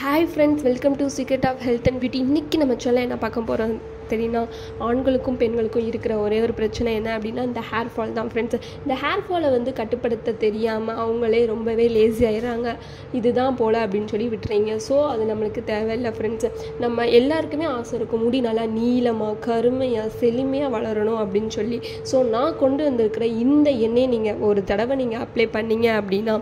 Hi friends, welcome to Secret of Health and Beauty. இன்னைக்கு நம்ம சேனல்ல என்ன பார்க்க போறோம் தெரியுமா? ஆண்களுக்கும் பெண்களுக்கும் இருக்கிற ஒரே ஒரு பிரச்சனை என்ன அப்படின்னா இந்த ஹேர் ஃபால் தான் ஃப்ரெண்ட்ஸ். இந்த ஹேர் ஃபாலை வந்து கட்டுப்படுத்த தெரியாமல் அவங்களே ரொம்பவே லேசி ஆயிடுறாங்க. இதுதான் போல் அப்படின்னு சொல்லி விட்டுறீங்க. ஸோ அது நம்மளுக்கு தேவையில்லை ஃப்ரெண்ட்ஸ். நம்ம எல்லாருக்குமே ஆசை இருக்கும் முடி நல்லா நீளமாக கருமையாக செழுமையாக வளரணும் அப்படின்னு சொல்லி. ஸோ நான் கொண்டு வந்திருக்கிற இந்த எண்ணெயை நீங்கள் ஒரு தடவை நீங்கள் அப்ளை பண்ணீங்க அப்படின்னா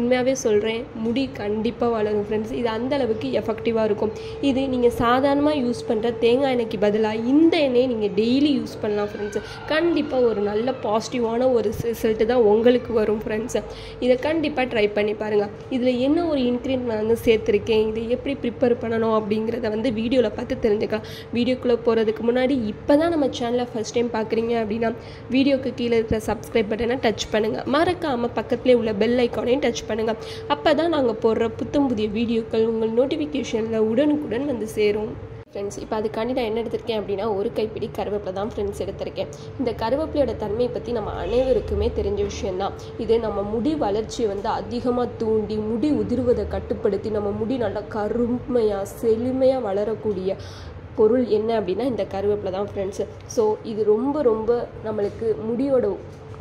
உண்மையாகவே சொல்கிறேன் முடி கண்டிப்பாக வளரும் ஃப்ரெண்ட்ஸ். இது அந்த அளவுக்கு எஃபெக்டிவாக இருக்கும். இது நீங்கள் சாதாரணமாக யூஸ் பண்ணுற தேங்காய் எண்ணெய்க்கு பதிலாக இந்த எண்ணெயை நீங்கள் டெய்லி யூஸ் பண்ணலாம் ஃப்ரெண்ட்ஸ். கண்டிப்பாக ஒரு நல்ல பாசிட்டிவான ஒரு ரிசல்ட்டு தான் உங்களுக்கு வரும் ஃப்ரெண்ட்ஸ். இதை கண்டிப்பாக ட்ரை பண்ணி பாருங்கள். இதில் என்ன ஒரு இன்க்ரீடியன்ட் நான் வந்து சேர்த்துருக்கேன், இதை எப்படி ப்ரிப்பேர் பண்ணணும் அப்படிங்கிறத வந்து வீடியோவில் பார்த்து தெரிஞ்சுக்கலாம். வீடியோக்குள்ளே போகிறதுக்கு முன்னாடி இப்போ தான் நம்ம சேனலை ஃபஸ்ட் டைம் பார்க்குறீங்க அப்படின்னா வீடியோக்கு கீழே இருக்கிற சப்ஸ்கிரைப் பட்டனை டச் பண்ணுங்கள். மறக்காமல் பக்கத்துலேயே உள்ள பெல் ஐக்கானையும் டச் பண்ணுங்கள். அப்போ தான் நாங்கள் போடுற புத்தம் புதிய வீடியோக்கள் உங்கள் நோட்டிஃபிகேஷனில் உடனுக்குடன் வந்து சேரும் ஃப்ரெண்ட்ஸ். இப்போ அதுக்காண்டி நான் என்ன எடுத்திருக்கேன் அப்படின்னா ஒரு கைப்பிடி கருவேப்பிலை தான் ஃப்ரெண்ட்ஸ் எடுத்திருக்கேன். இந்த கருவேப்பிலையோட தன்மையை பற்றி நம்ம அனைவருக்குமே தெரிஞ்ச விஷயந்தான். இது நம்ம முடி வளர்ச்சியை வந்து அதிகமாக தூண்டி முடி உதிர்வதை கட்டுப்படுத்தி நம்ம முடி நல்லா கருமையாக செழுமையாக வளரக்கூடிய பொருள் என்ன அப்படின்னா இந்த கருவேப்பிலை தான் ஃப்ரெண்ட்ஸு. ஸோ இது ரொம்ப நம்மளுக்கு முடியோட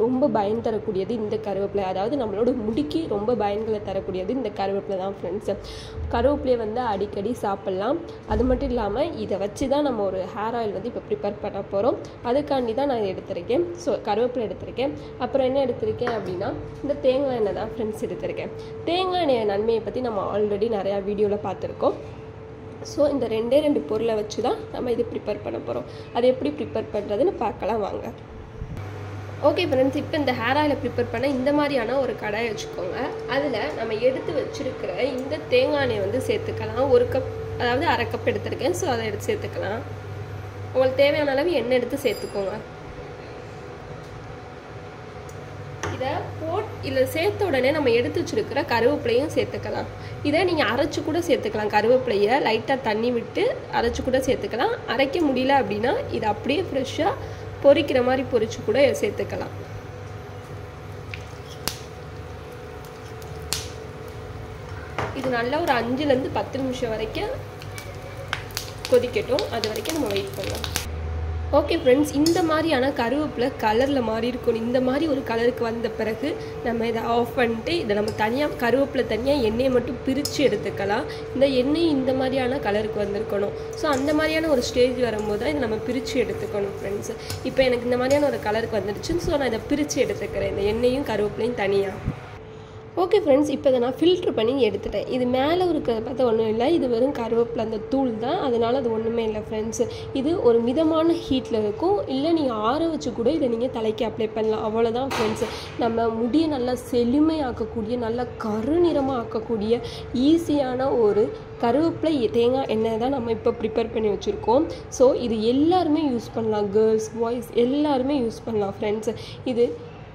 ரொம்ப பயன் தரக்கூடியது இந்த கருவேப்பிலை. அதாவது நம்மளோட முடிக்கு ரொம்ப பயன்களை தரக்கூடியது இந்த கருவேப்பிலை தான் ஃப்ரெண்ட்ஸு. கருவேப்பிலையை வந்து அடிக்கடி சாப்பிட்லாம். அது மட்டும் இல்லாமல் இதை வச்சு தான் நம்ம ஒரு ஹேர் ஆயில் வந்து இப்போ ப்ரிப்பேர் பண்ண போகிறோம். அதுக்காண்டி தான் நான் எடுத்திருக்கேன். ஸோ கருவேப்பிலை எடுத்திருக்கேன். அப்புறம் என்ன எடுத்திருக்கேன் அப்படின்னா இந்த தேங்காய் எண்ணெய் தான் ஃப்ரெண்ட்ஸ் எடுத்திருக்கேன். தேங்காய் எண்ணெய் நன்மையை பற்றி நம்ம ஆல்ரெடி நிறையா வீடியோவில் பார்த்துருக்கோம். ஸோ இந்த ரெண்டு பொருளை வச்சு தான் நம்ம இது ப்ரிப்பேர் பண்ண போகிறோம். அது எப்படி ப்ரிப்பேர் பண்ணுறதுன்னு பார்க்கலாம் வாங்க. ஓகே ஃப்ரெண்ட்ஸ், இப்போ இந்த ஹேர் ஆயிலை ப்ரிப்பேர் பண்ண இந்த மாதிரியான ஒரு கடாயை வச்சுக்கோங்க. அதில் நம்ம எடுத்து வச்சுருக்கிற இந்த தேங்காய் எண்ணெயை வந்து சேர்த்துக்கலாம். ஒரு கப், அதாவது அரை கப் எடுத்துருக்கேன். ஸோ அதை எடுத்து சேர்த்துக்கலாம். உங்களுக்கு தேவையான அளவு எண்ணெய் எடுத்து சேர்த்துக்கோங்க. இதை இதில் சேர்த்த உடனே நம்ம எடுத்து வச்சுருக்கிற கருவேப்பிலையும் சேர்த்துக்கலாம். இதை நீங்கள் அரைச்சி கூட சேர்த்துக்கலாம். கருவேப்பிலையை லைட்டாக தண்ணி விட்டு அரைச்சி கூட சேர்த்துக்கலாம். அரைக்க முடியல அப்படின்னா இதை அப்படியே ஃப்ரெஷ்ஷாக பொரிக்கிற மாதிரி பொரிச்சு கூட சேர்த்துக்கலாம். இது நல்லா ஒரு 5லேருந்து 10 நிமிஷம் வரைக்கும் கொதிக்கட்டும். அது வரைக்கும் நம்ம வெயிட் பண்ணலாம். ஓகே ஃப்ரெண்ட்ஸ், இந்த மாதிரியான கருவேப்பிலை கலரில் மாறி இருக்கணும். இந்த மாதிரி ஒரு கலருக்கு வந்த பிறகு நம்ம இதை ஆஃப் பண்ணிட்டு இதை நம்ம தனியாக கருவேப்பிலை தனியாக எண்ணெயை மட்டும் பிரித்து எடுத்துக்கலாம். இந்த எண்ணெய் இந்த மாதிரியான கலருக்கு வந்திருக்கணும். ஸோ அந்த மாதிரியான ஒரு ஸ்டேஜ் வரும்போது தான் இதை நம்ம பிரித்து எடுத்துக்கணும் ஃப்ரெண்ட்ஸ். இப்போ எனக்கு இந்த மாதிரியான ஒரு கலருக்கு வந்துடுச்சு. ஸோ நான் இதை பிரித்து எடுத்துக்கிறேன், இந்த எண்ணெயும் கருவேப்பிலையும் தனியாக. ஓகே ஃப்ரெண்ட்ஸ், இப்போ இதை நான் ஃபில்ட்ரு பண்ணி எடுத்துட்டேன். இது மேலே இருக்கிறத பார்த்தா ஒன்றும் இல்லை, இது வெறும் கருவேப்பிலை அந்த தூள் தான். அதனால் அது ஒன்றுமே இல்லை ஃப்ரெண்ட்ஸ். இது ஒரு மிதமான ஹீட்டில் இருக்கும். இல்லை நீங்கள் ஆற வச்சு கூட இதை நீங்கள் தலைக்கு அப்ளை பண்ணலாம். அவ்வளோதான் ஃப்ரெண்ட்ஸ். நம்ம முடியை நல்லா செழுமையாக்கக்கூடிய நல்லா கருநிறமாக ஆக்கக்கூடிய ஈஸியான ஒரு கருவேப்பிலை தேங்காய் எண்ணெய் தான் நம்ம இப்போ ப்ரிப்பேர் பண்ணி வச்சுருக்கோம். ஸோ இது எல்லாருமே யூஸ் பண்ணலாம். கேர்ள்ஸ் பாய்ஸ் எல்லாருமே யூஸ் பண்ணலாம் ஃப்ரெண்ட்ஸ். இது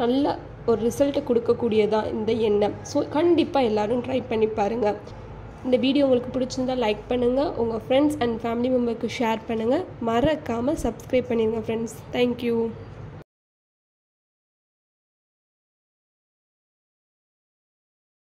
நல்லா ஒரு ரிசல்ட்டை கொடுக்கக்கூடியதான் இந்த எண்ணெய். ஸோ கண்டிப்பாக எல்லோரும் ட்ரை பண்ணி பாருங்கள். இந்த வீடியோ உங்களுக்கு பிடிச்சிருந்தால் லைக் பண்ணுங்கள், உங்கள் ஃப்ரெண்ட்ஸ் அண்ட் ஃபேமிலி மெம்பருக்கு ஷேர் பண்ணுங்கள். மறக்காமல் சப்ஸ்கிரைப் பண்ணிடுங்க ஃப்ரெண்ட்ஸ். தேங்க்யூ.